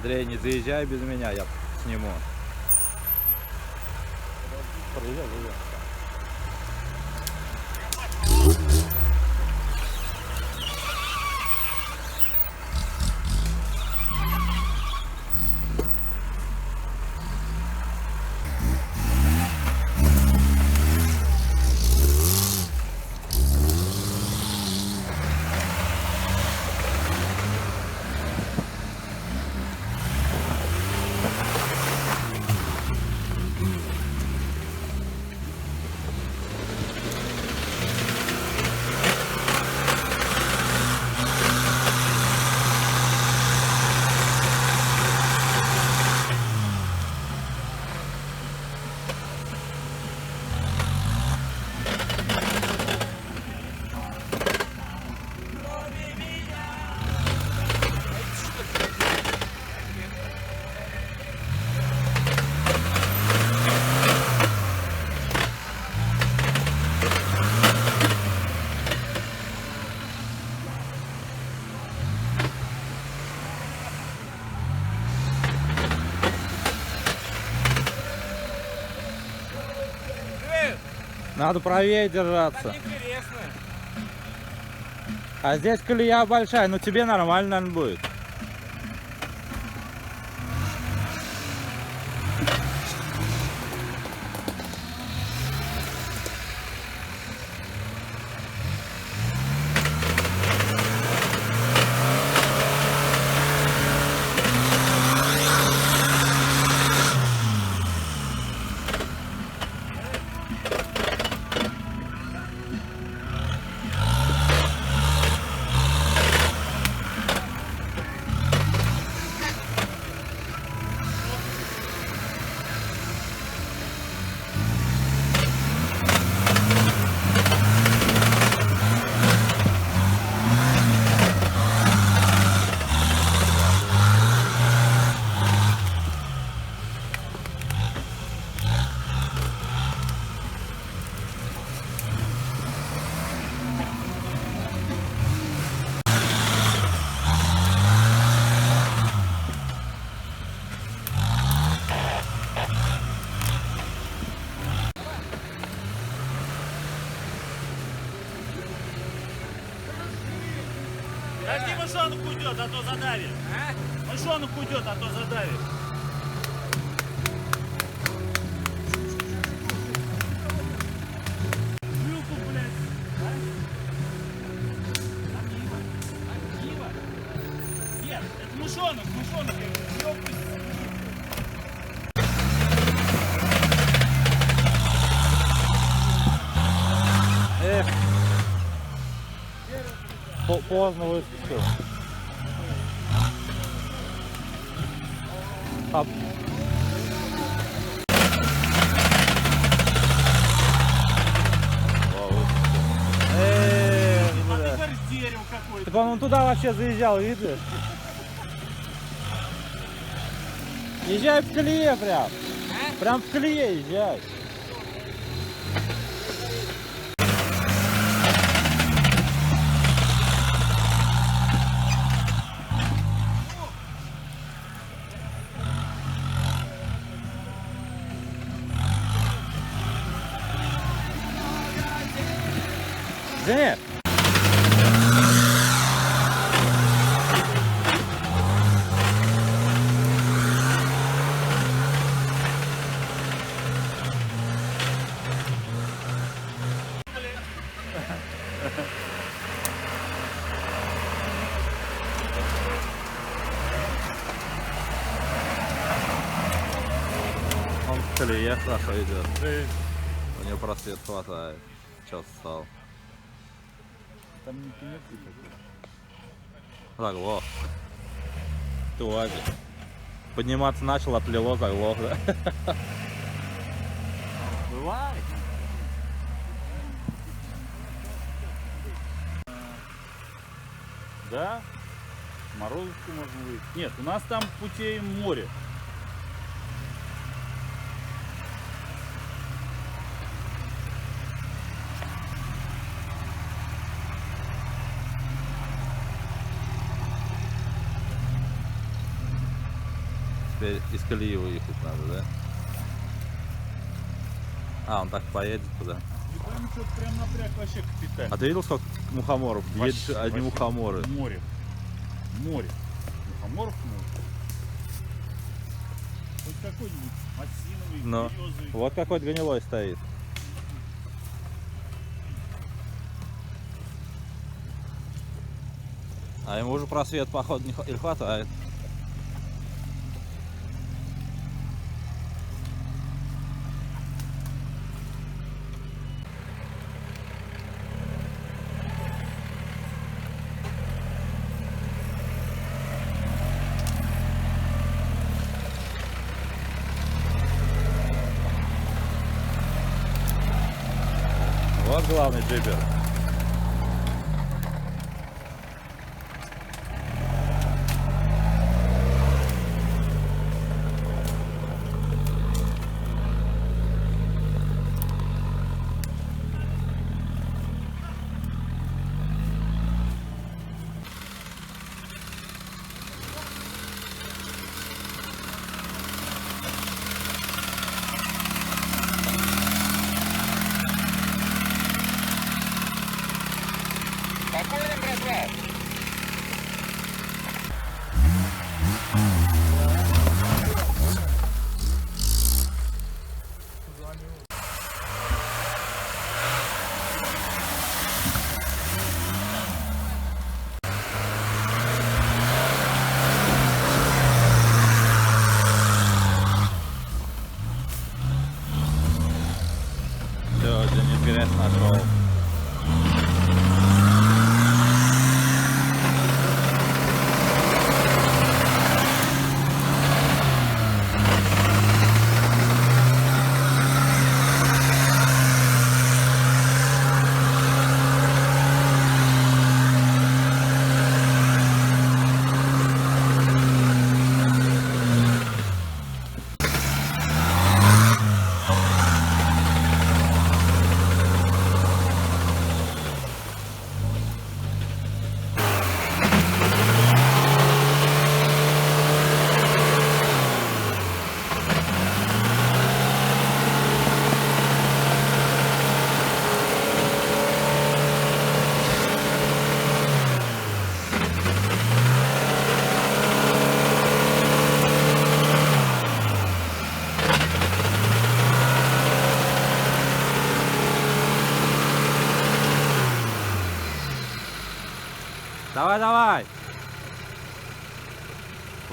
Андрей, не заезжай без меня, я сниму. Надо правее держаться. А здесь колея большая, но тебе нормально, наверное, будет. мышонок уйдет, а то задавит. Мышонок уйдет, а то задавит. Вилку, блядь. Нет, это мышонок, мышонок. Эх. Поздно выскочил. Оп. А теперь дерево какое-то. Так он туда вообще заезжал, видишь? Езжай в колее прям. Прям в колее езжай. Извини. Он в колее хорошо идет. У него просвет хватает. Сейчас стал. Там не кинет Заглох. Тоже. Подниматься начал, отлило, заглох, да? Бывает. Да? Морозовку можно выйти. Нет, у нас там путей море. Теперь из колеи выехать надо, да? А, он так поедет туда. Не пойму, что прям напряг вообще капитально. А ты видел, сколько мухоморов? Вообще, Едут одни вообще. мухоморы. Море. Море. Мухоморов море. Хоть какой-нибудь осиновый, Но. березовый. Вот какой-то гнилой стоит. А ему уже просвет, походу, не хватает. Вот главный джипер.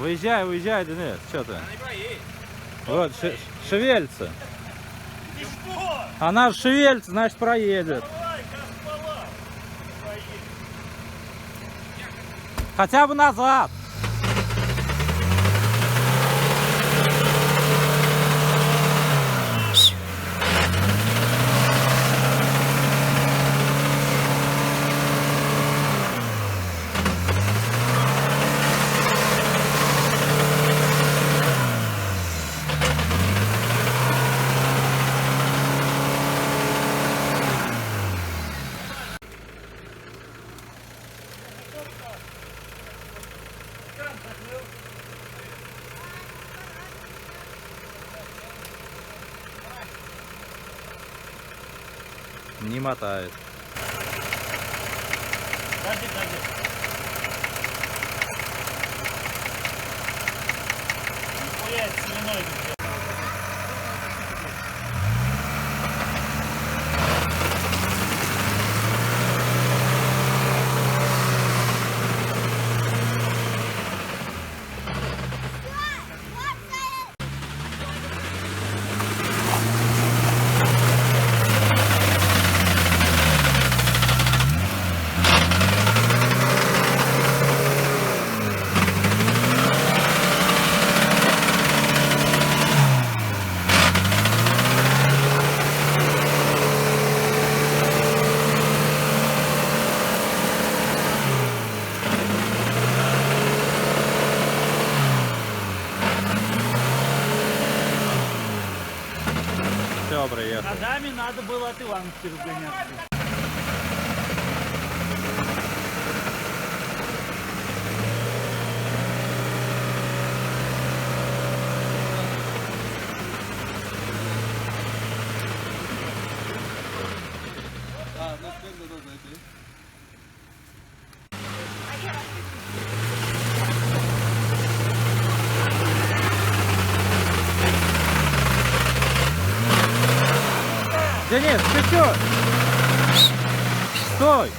Выезжай, выезжай, Денис, что ты? Не поїдь. Вот, шевелится. Ти що? Она же шевелится, значит проедет. Давай, Каспалав. Поїдь. Хотя бы назад. Не мотает. Подожди, подожди. Нихуя, это свиной. Все, приехал. На даме надо было от Ивановки разгоняться. Денис, ты что? Стой!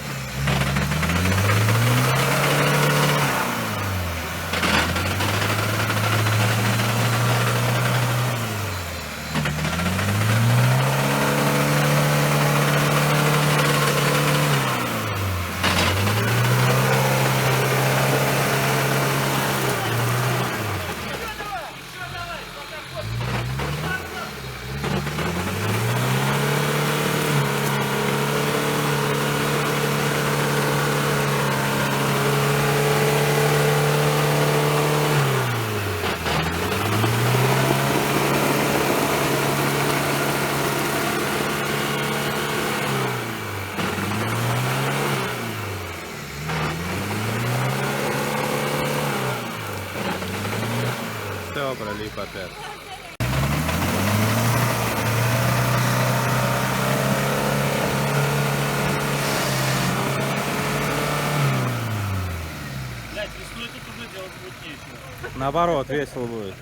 Все, пролип опять. Блять, весной тут уже делать будет нечего. Наоборот, весело будет.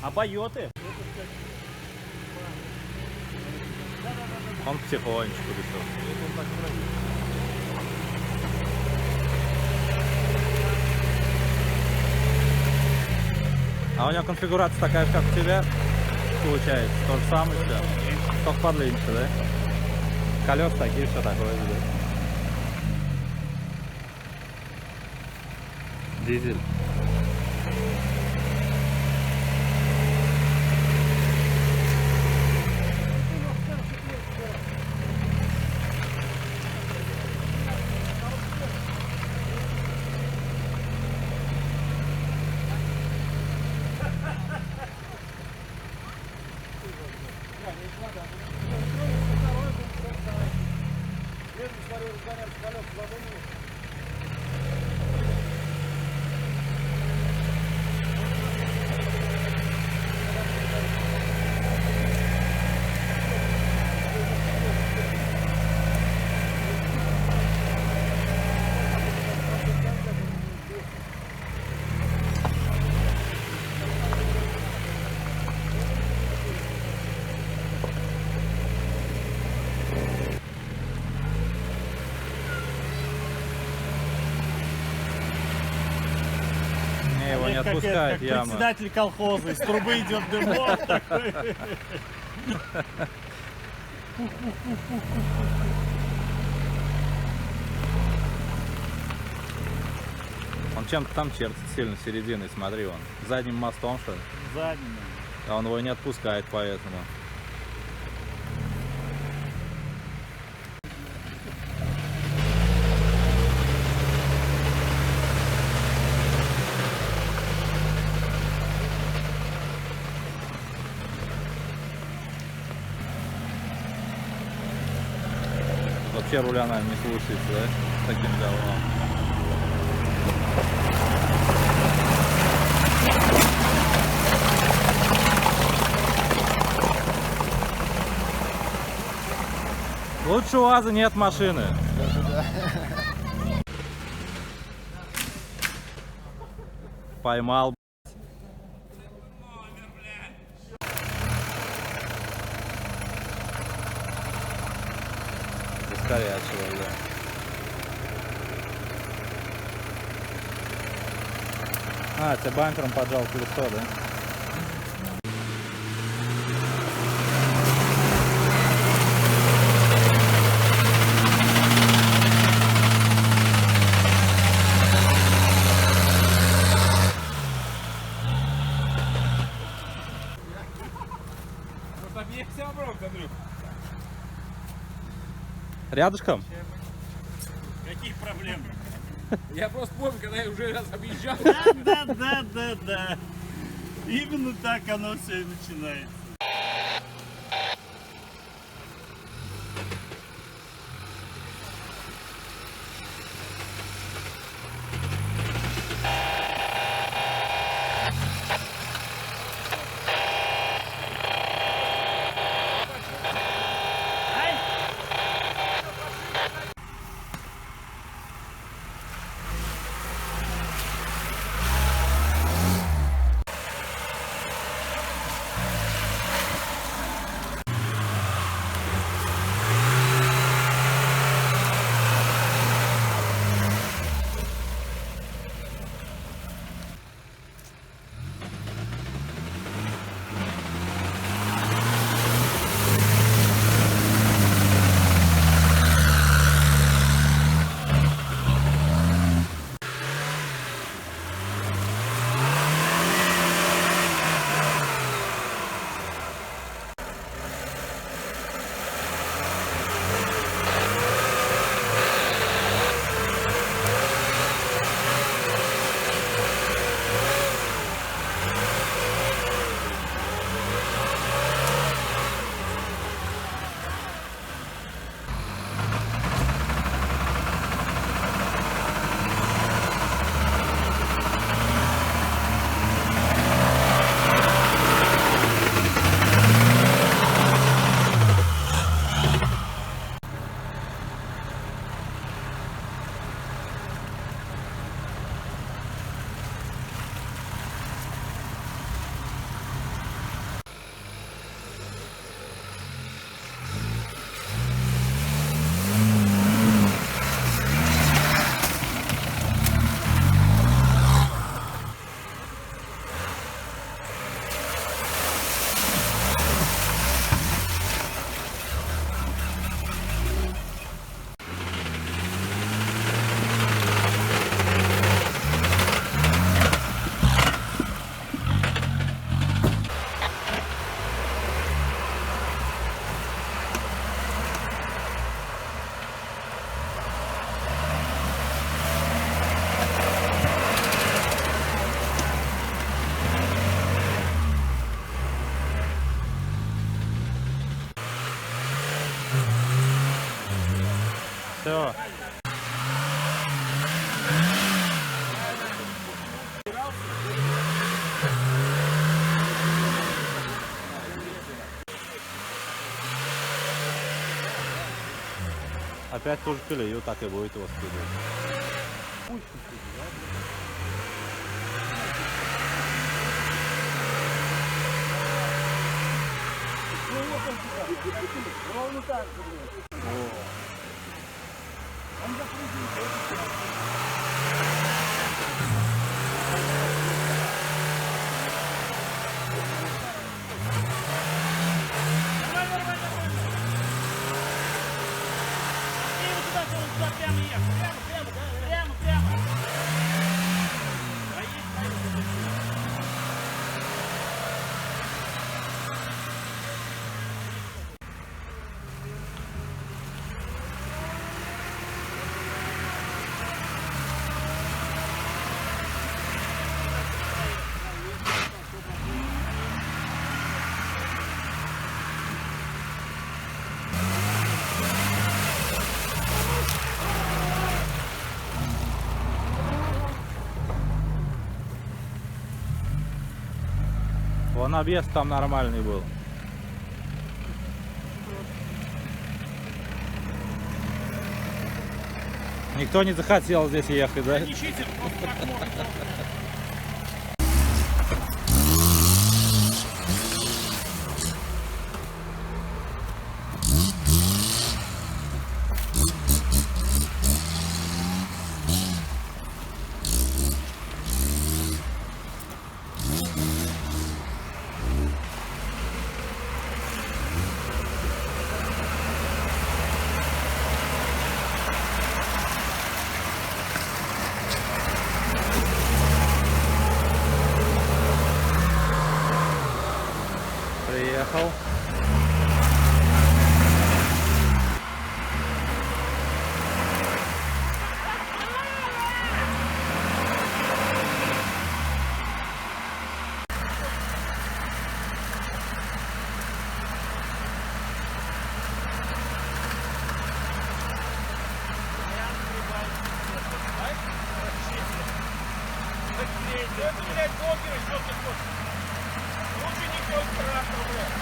А байоты? Он потихонечку решил. А у него конфигурация такая же, как у тебя, получается, то же самое все. Только подлиннее, да? Колеса такие, все такое, да? Дизель. не как отпускает как ямы. председатель колхоза, из трубы идет дымок такой. Он чем-то там чертит сильно серединой, смотри, он задним мостом, что ли? Задним. А он его не отпускает, поэтому. Вообще руля, наверное, не слушается, да? С таким говном. Лучше УАЗа нет машины. Поймал. Без горячего, да. А, тебя бампером поджал колесо, да? Рядышком? Какие проблемы? Я просто помню, когда я уже раз объезжал. Да. Именно так оно все и начинается. Все. Опять тоже колею, так и будет его скидывать. Ровно так же. Он туда прямо ехать. Прямо. Проедь, Вон объезд там нормальный был. Никто не захотел здесь ехать, да? Ничитель, просто так можно. Приехал. Блядь, блогеры, что ты хочешь? Лучше ничего страшного, блядь.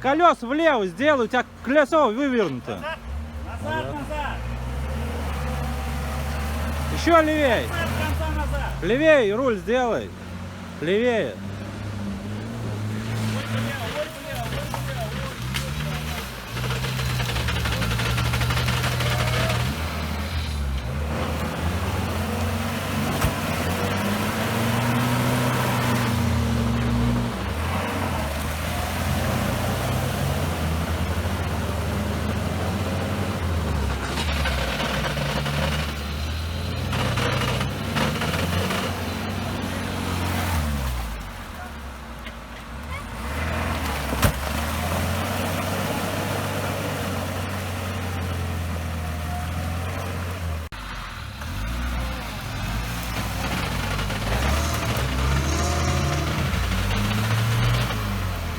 Колес влево сделай, у тебя колесо вывернуто. Назад. Еще левее. Назад, конца назад. Левее руль сделай. Левее.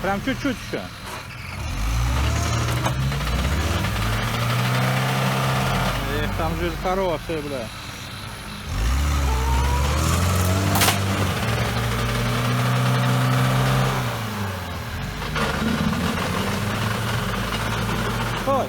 Прям чуть-чуть еще. Эх, там жизнь хорошая, бля. Стой.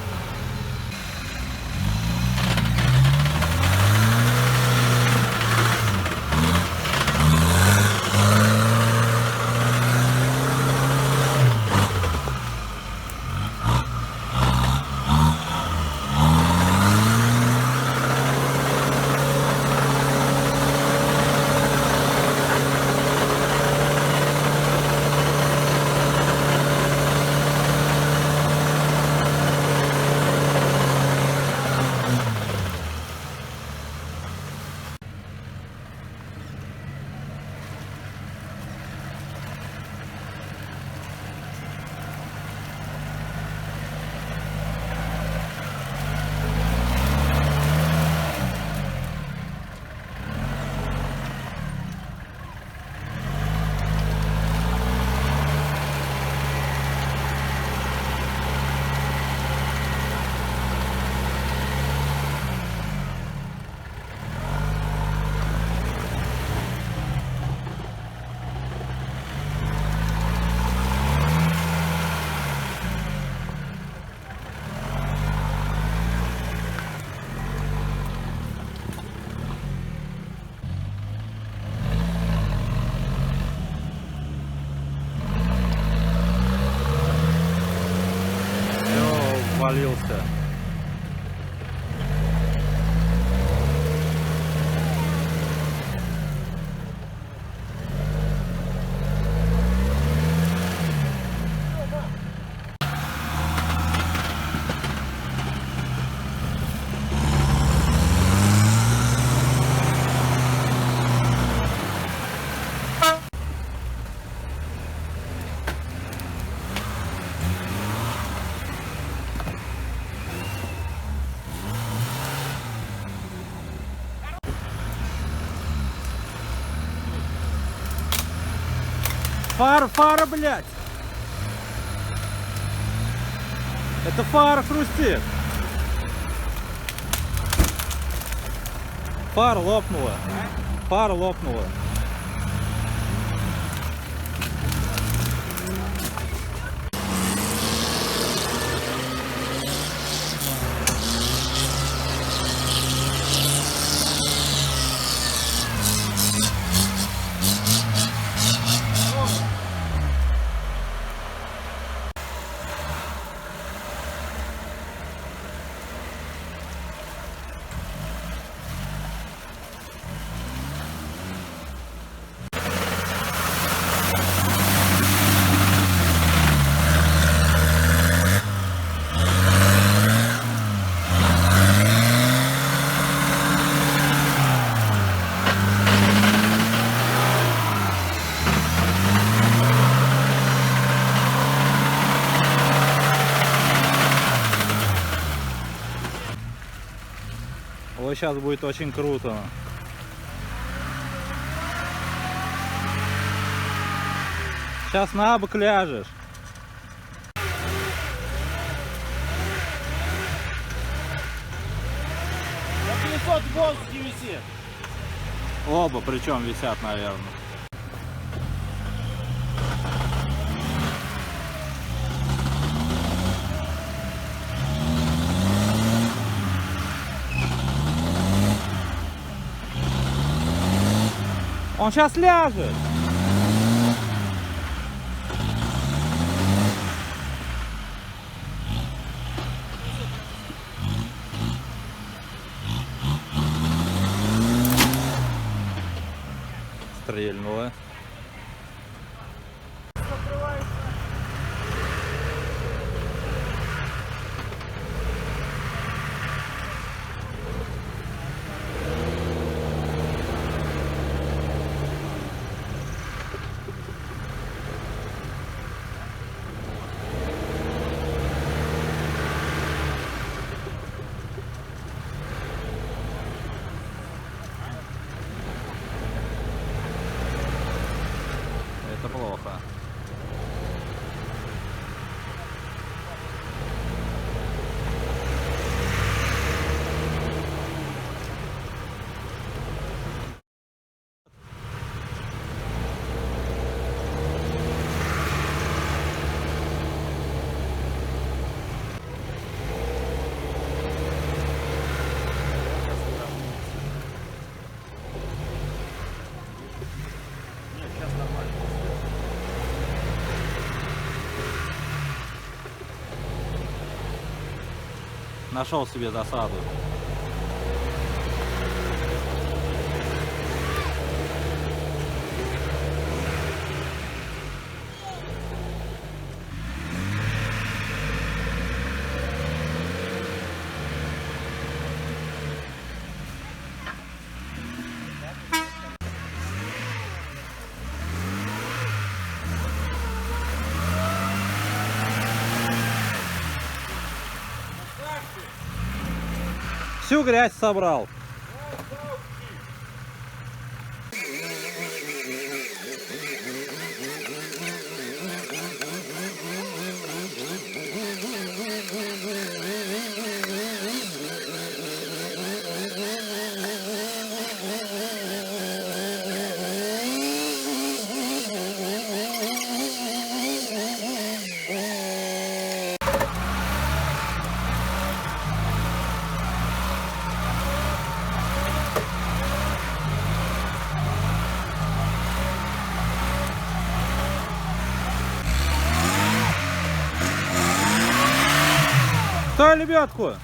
провалился. Фара, блядь! Это фара хрустит! Фара лопнула. Фара лопнула. Вот сейчас будет очень круто. Сейчас на бок ляжешь. За 500 в воздухе висит. Оба причем висят, наверное. Он сейчас ляжет. Стрельнуло. Это плохо. Нет, сейчас нормально. Нашел себе засаду. Всю грязь собрал. Стой, лебедку!